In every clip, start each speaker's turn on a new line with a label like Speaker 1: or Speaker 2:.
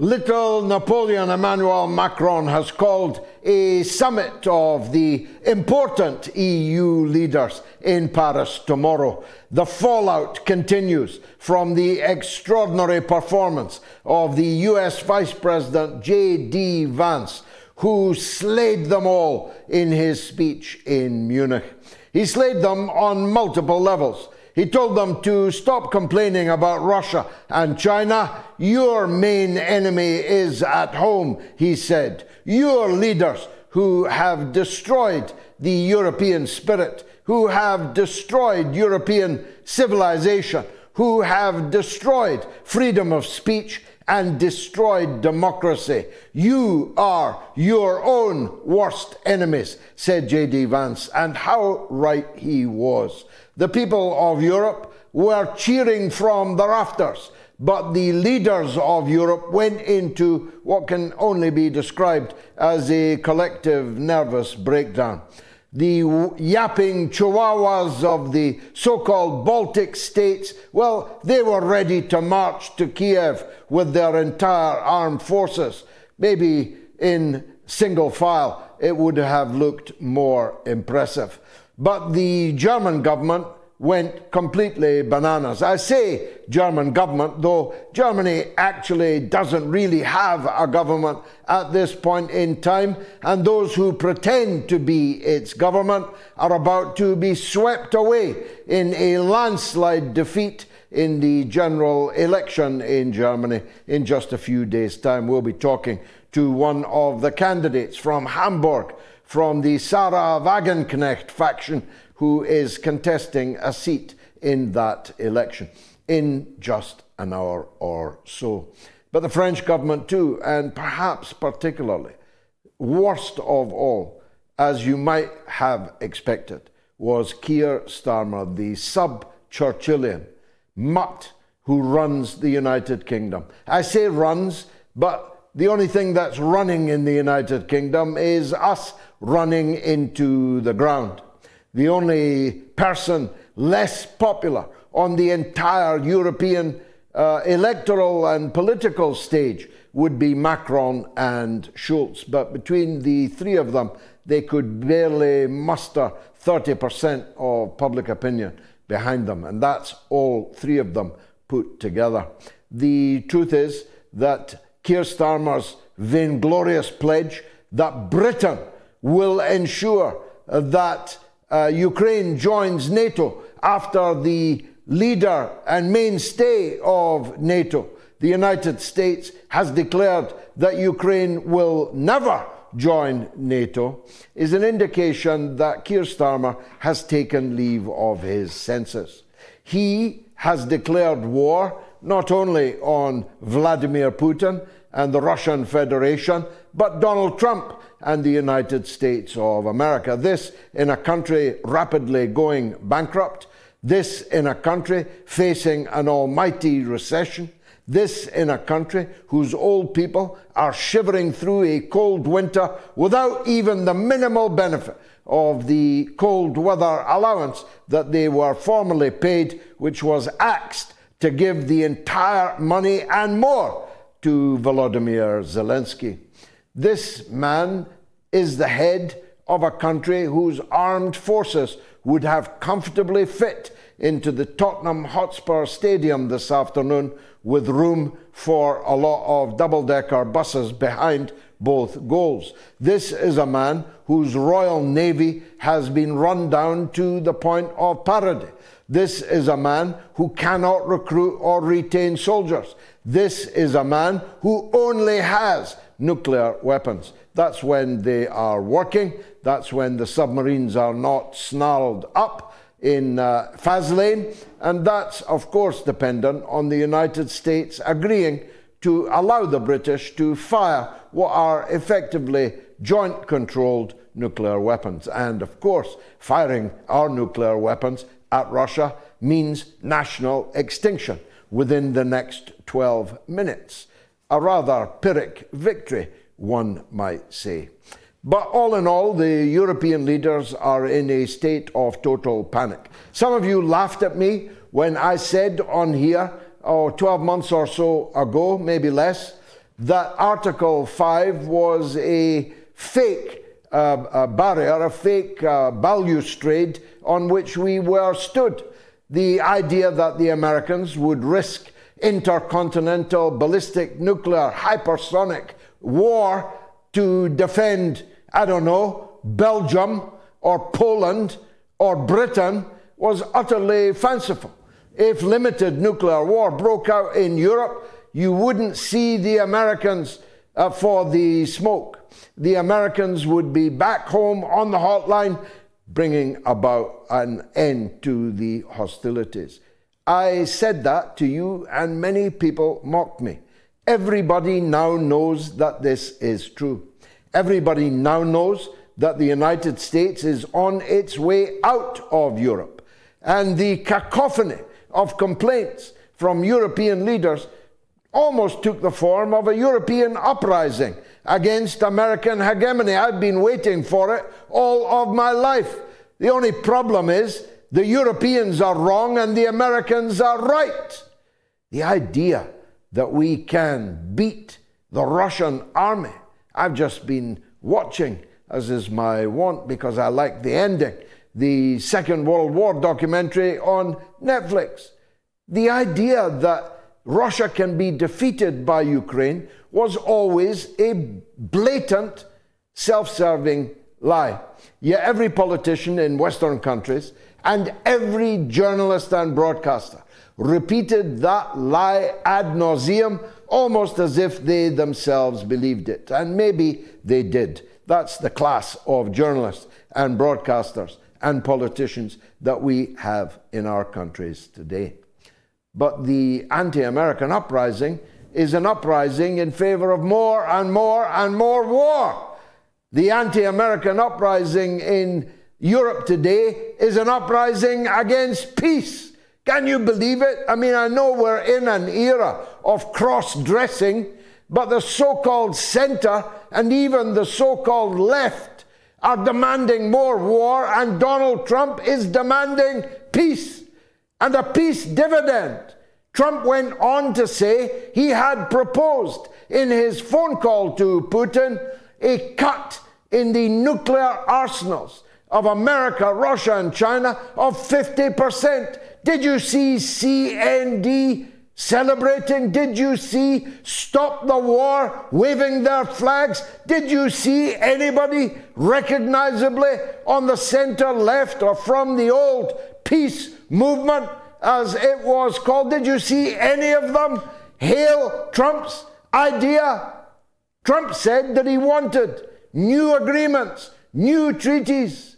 Speaker 1: Little Napoleon Emmanuel Macron has called a summit of the important EU leaders in Paris tomorrow. The fallout continues from the extraordinary performance of the US Vice President J.D. Vance, who slayed them all in his speech in Munich. He slayed them on multiple levels. He told them to stop complaining about Russia and China. Your main enemy is at home, he said. Your leaders who have destroyed the European spirit, who have destroyed European civilization, who have destroyed freedom of speech and destroyed democracy. You are your own worst enemies, said J.D. Vance, and how right he was. The people of Europe were cheering from the rafters, but the leaders of Europe went into what can only be described as a collective nervous breakdown. The yapping chihuahuas of the so-called Baltic states, well, they were ready to march to Kiev with their entire armed forces. Maybe in single file, it would have looked more impressive. But the German government went completely bananas. I say German government, though Germany actually doesn't really have a government at this point in time, and those who pretend to be its government are about to be swept away in a landslide defeat in the general election in Germany in just a few days' time. We'll be talking to one of the candidates from Hamburg, from the Sarah Wagenknecht faction, who is contesting a seat in that election in just an hour or so. But the French government too, and perhaps particularly, worst of all, as you might have expected, was Keir Starmer, the sub-Churchillian mutt who runs the United Kingdom. I say runs, but the only thing that's running in the United Kingdom is us running into the ground. The only person less popular on the entire European electoral and political stage would be Macron and Schulz. But between the three of them, they could barely muster 30% of public opinion behind them. And that's all three of them put together. The truth is that Keir Starmer's vainglorious pledge that Britain will ensure that Ukraine joins NATO after the leader and mainstay of NATO, the United States, has declared that Ukraine will never join NATO, is an indication that Keir Starmer has taken leave of his senses. He has declared war not only on Vladimir Putin and the Russian Federation, but Donald Trump and the United States of America. This in a country rapidly going bankrupt. This in a country facing an almighty recession. This in a country whose old people are shivering through a cold winter without even the minimal benefit of the cold weather allowance that they were formerly paid, which was axed to give the entire money and more to Volodymyr Zelensky. This man is the head of a country whose armed forces would have comfortably fit into the Tottenham Hotspur Stadium this afternoon, with room for a lot of double-decker buses behind both goals. This is a man whose Royal Navy has been run down to the point of parody. This is a man who cannot recruit or retain soldiers. This is a man who only has nuclear weapons. That's when they are working. That's when the submarines are not snarled up in Faslane. And that's, of course, dependent on the United States agreeing to allow the British to fire what are effectively joint-controlled nuclear weapons. And, of course, firing our nuclear weapons at Russia means national extinction within the next 12 minutes. A rather Pyrrhic victory, one might say. But all in all, the European leaders are in a state of total panic. Some of you laughed at me when I said on here, 12 months or so ago, maybe less, that Article 5 was a fake barrier, a fake balustrade on which we were stood. The idea that the Americans would risk intercontinental ballistic nuclear hypersonic war to defend, I don't know, Belgium or Poland or Britain was utterly fanciful. If limited nuclear war broke out in Europe, you wouldn't see the Americans for the smoke. The Americans would be back home on the hotline, bringing about an end to the hostilities. I said that to you, and many people mocked me. Everybody now knows that this is true. Everybody now knows that the United States is on its way out of Europe. And the cacophony of complaints from European leaders almost took the form of a European uprising against American hegemony. I've been waiting for it all of my life. The only problem is the Europeans are wrong and the Americans are right. The idea that we can beat the Russian army. I've just been watching, as is my wont because I like the ending, the Second World War documentary on Netflix. The idea that Russia can be defeated by Ukraine was always a blatant, self-serving lie. Yet every politician in Western countries and every journalist and broadcaster repeated that lie ad nauseum, almost as if they themselves believed it. And maybe they did. That's the class of journalists and broadcasters and politicians that we have in our countries today. But the anti-American uprising is an uprising in favor of more and more and more war. The anti-American uprising in Europe today is an uprising against peace. Can you believe it? I mean, I know we're in an era of cross-dressing, but the so-called center and even the so-called left are demanding more war, and Donald Trump is demanding peace and a peace dividend. Trump went on to say he had proposed in his phone call to Putin a cut in the nuclear arsenals of America, Russia, and China of 50%. Did you see CND celebrating? Did you see Stop the War waving their flags? Did you see anybody recognizably on the center left or from the old peace movement, as it was called? Did you see any of them hail Trump's idea? Trump said that he wanted new agreements, new treaties,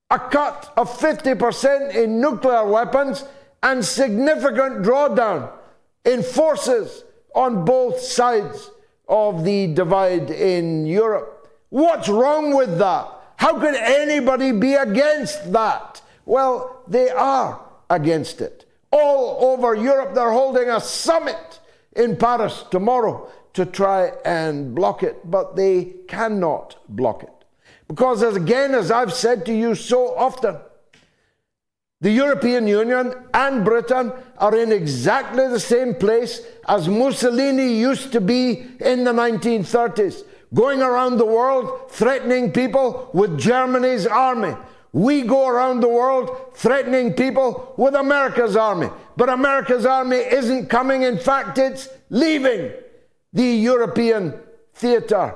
Speaker 1: a cut of 50% in nuclear weapons, and significant drawdown in forces on both sides of the divide in Europe. What's wrong with that? How could anybody be against that? Well, they are against it. All over Europe, they're holding a summit in Paris tomorrow to try and block it, but they cannot block it. Because, as I've said to you so often, the European Union and Britain are in exactly the same place as Mussolini used to be in the 1930s, going around the world threatening people with Germany's army. We go around the world threatening people with America's army. But America's army isn't coming. In fact, it's leaving the European theater.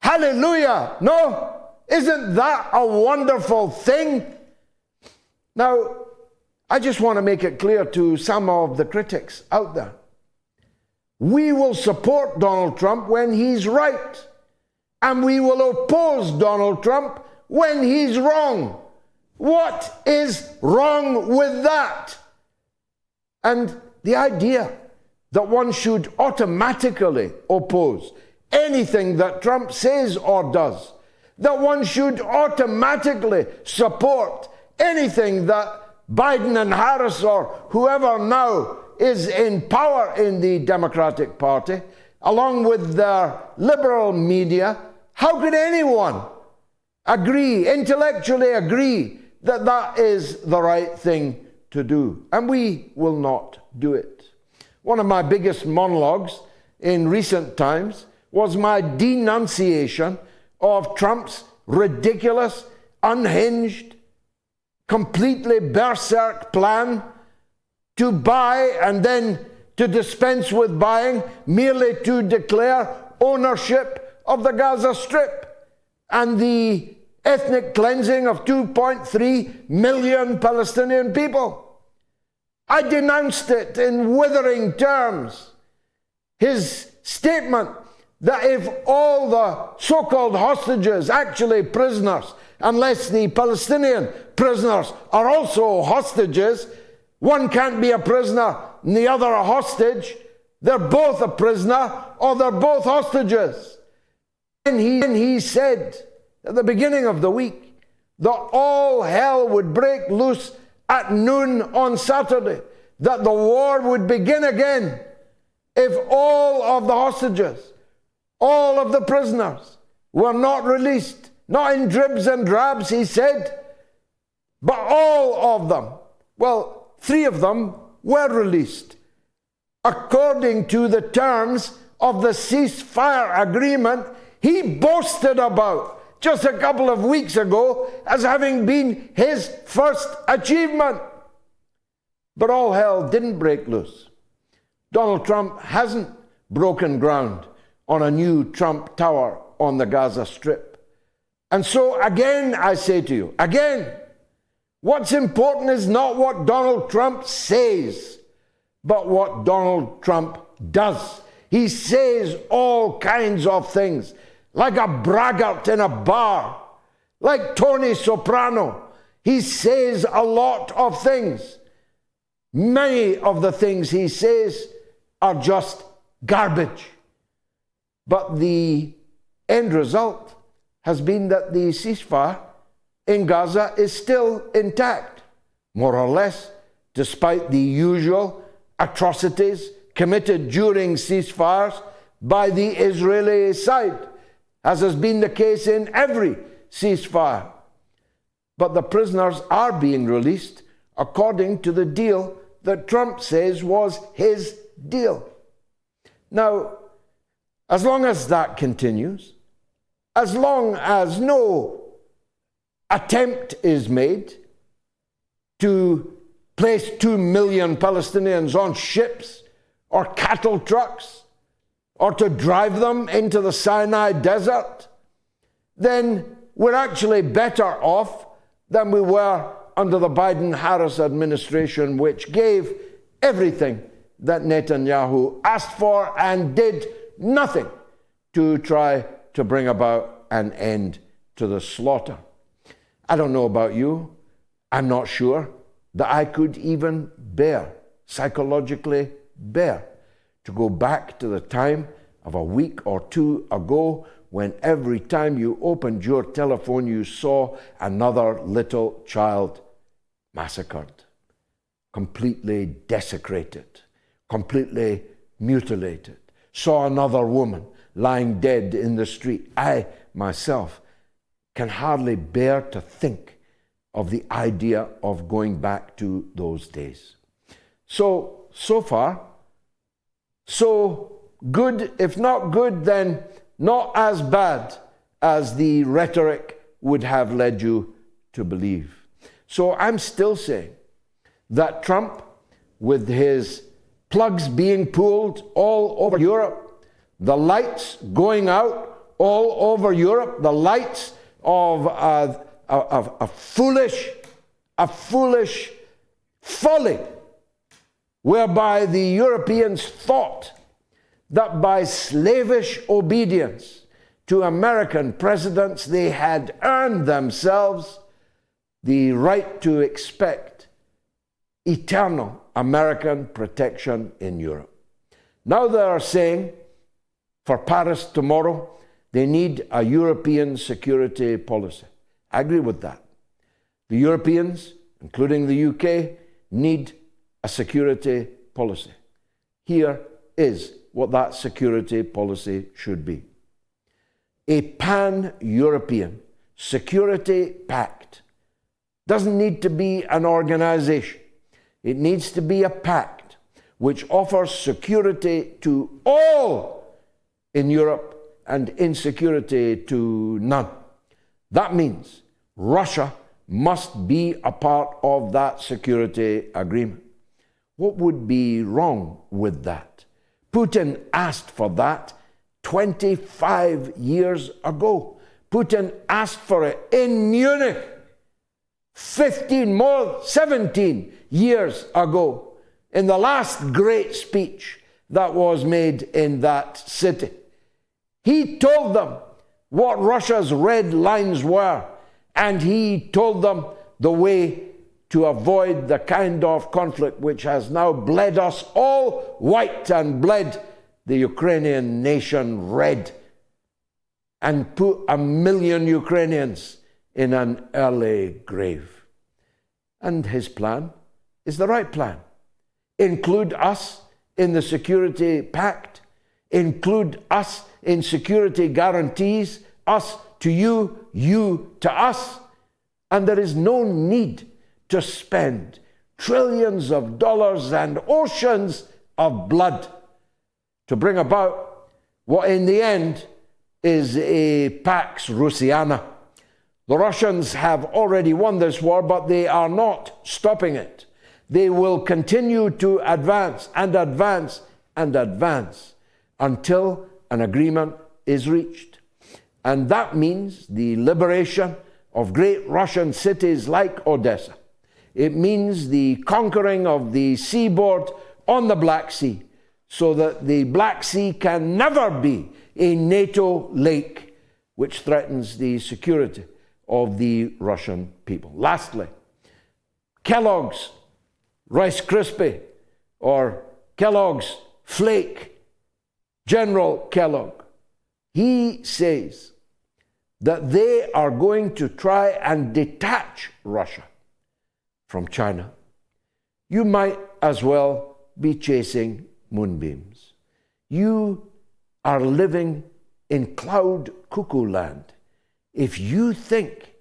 Speaker 1: Hallelujah! No? Isn't that a wonderful thing? Now, I just want to make it clear to some of the critics out there. We will support Donald Trump when he's right, and we will oppose Donald Trump when he's wrong. What is wrong with that? And the idea that one should automatically oppose anything that Trump says or does, that one should automatically support anything that Biden and Harris or whoever now is in power in the Democratic Party, along with their liberal media, how could anyone agree, intellectually agree, that that is the right thing to do? And we will not do it. One of my biggest monologues in recent times was my denunciation of Trump's ridiculous, unhinged, completely berserk plan to buy and then to dispense with buying, merely to declare ownership of the Gaza Strip and the ethnic cleansing of 2.3 million Palestinian people. I denounced it in withering terms. His statement that if all the so-called hostages, actually prisoners, unless the Palestinian prisoners are also hostages, one can't be a prisoner and the other a hostage. They're both a prisoner or they're both hostages. And he said at the beginning of the week that all hell would break loose at noon on Saturday, that the war would begin again if all of the hostages, all of the prisoners were not released. Not in dribs and drabs, he said, but all of them. Well, 3 of them were released according to the terms of the ceasefire agreement he boasted about just a couple of weeks ago as having been his first achievement. But all hell didn't break loose. Donald Trump hasn't broken ground on a new Trump Tower on the Gaza Strip. And so again, I say to you, again, what's important is not what Donald Trump says, but what Donald Trump does. He says all kinds of things, like a braggart in a bar, like Tony Soprano. He says a lot of things. Many of the things he says are just garbage. But the end result has been that the ceasefire in Gaza is still intact, more or less, despite the usual atrocities committed during ceasefires by the Israeli side, as has been the case in every ceasefire. But the prisoners are being released according to the deal that Trump says was his deal. Now, as long as that continues, as long as no attempt is made to place 2 million Palestinians on ships or cattle trucks or to drive them into the Sinai desert, then we're actually better off than we were under the Biden-Harris administration, which gave everything that Netanyahu asked for and did nothing to try to bring about an end to the slaughter. I don't know about you. I'm not sure that I could even psychologically bear, to go back to the time of a week or 2 ago when every time you opened your telephone you saw another little child massacred, completely desecrated, completely mutilated, saw another woman lying dead in the street. I, myself, can hardly bear to think of the idea of going back to those days. So far, so good. If not good, then not as bad as the rhetoric would have led you to believe. So I'm still saying that Trump, with his plugs being pulled all over Europe, the lights going out all over Europe, the lights of a foolish folly, whereby the Europeans thought that by slavish obedience to American presidents they had earned themselves the right to expect eternal American protection in Europe. Now they are saying for Paris tomorrow, they need a European security policy. I agree with that. The Europeans, including the UK, need a security policy. Here is what that security policy should be. A pan-European security pact doesn't need to be an organization. It needs to be a pact which offers security to all in Europe and insecurity to none. That means Russia must be a part of that security agreement. What would be wrong with that? Putin asked for that 25 years ago. Putin asked for it in Munich 17 years ago, in the last great speech that was made in that city. He told them what Russia's red lines were, and he told them the way to avoid the kind of conflict which has now bled us all white and bled the Ukrainian nation red and put 1 million Ukrainians in an early grave. And his plan is the right plan. Include us in the security pact, include us in security guarantees, us to you, you to us, and there is no need to spend trillions of dollars and oceans of blood to bring about what in the end is a Pax Russiana. The Russians have already won this war, but they are not stopping it. They will continue to advance and advance and advance until an agreement is reached. And that means the liberation of great Russian cities like Odessa. It means the conquering of the seaboard on the Black Sea, so that the Black Sea can never be a NATO lake, which threatens the security of the Russian people. Lastly, Kellogg's Rice Krispie or Kellogg's Flake, General Kellogg, he says that they are going to try and detach Russia from China. You might as well be chasing moonbeams. You are living in cloud cuckoo land if you think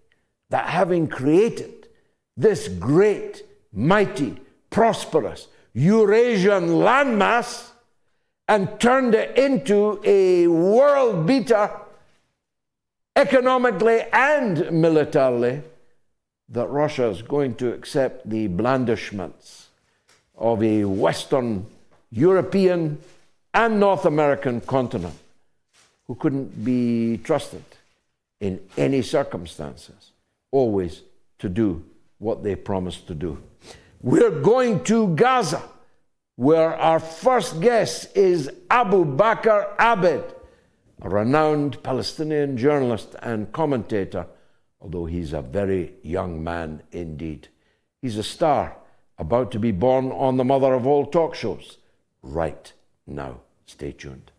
Speaker 1: that having created this great, mighty, prosperous Eurasian landmass and turned it into a world beater economically and militarily, that Russia is going to accept the blandishments of a Western European and North American continent who couldn't be trusted in any circumstances, always to do what they promised to do. We're going to Gaza, where our first guest is Abu Bakr Abed, a renowned Palestinian journalist and commentator, although he's a very young man indeed. He's a star about to be born on the mother of all talk shows right now. Stay tuned.